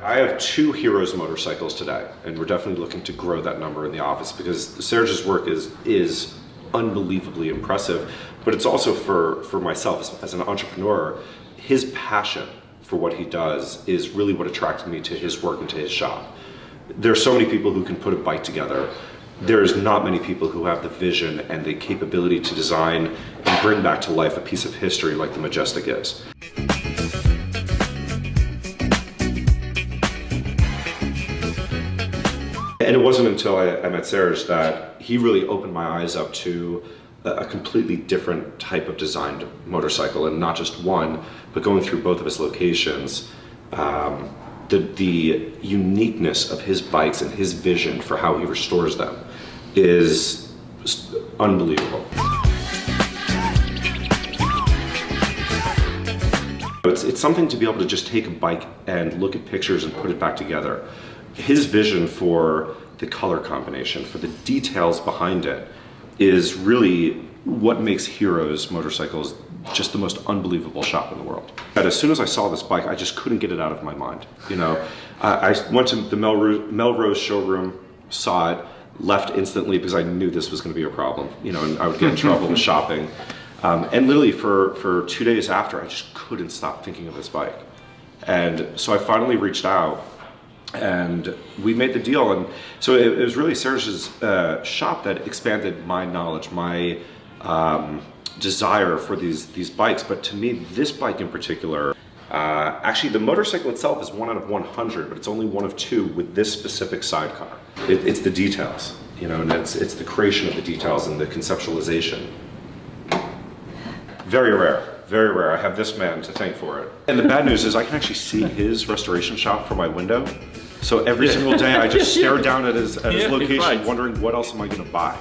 I have 2 Heroes motorcycles today, and we're definitely looking to grow that number in the office because Serge's work is unbelievably impressive, but it's also for myself as an entrepreneur, his passion for what he does is really what attracted me to his work and to his shop. There's so many people who can put a bike together. There's not many people who have the vision and the capability to design and bring back to life a piece of history like the Majestic is. And it wasn't until I met Serge that he really opened my eyes up to a completely different type of designed motorcycle, and not just one, but going through both of his locations, the uniqueness of his bikes and his vision for how he restores them is unbelievable. It's something to be able to just take a bike and look at pictures and put it back together. His vision for the color combination, for the details behind it, is really what makes Heroes motorcycles just the most unbelievable shop in the world. And as soon as I saw this bike, I just couldn't get it out of my mind. You know, I went to the Melrose showroom, saw it, left instantly because I knew this was going to be a problem. You know, and I would get in trouble with shopping. And literally for 2 days after, I just couldn't stop thinking of this bike. And so I finally reached out, and we made the deal. And so it was really Serge's shop that expanded my knowledge, my desire for these bikes. But to me, this bike in particular, actually the motorcycle itself is 1 out of 100, but it's only 1 of 2 with this specific sidecar. It's the details, you know, and it's the creation of the details and the conceptualization. Very rare. Very rare. I have this man to thank for it. And the bad news is I can actually see his restoration shop from my window. So every single day I just stare down at his location, wondering what else am I going to buy.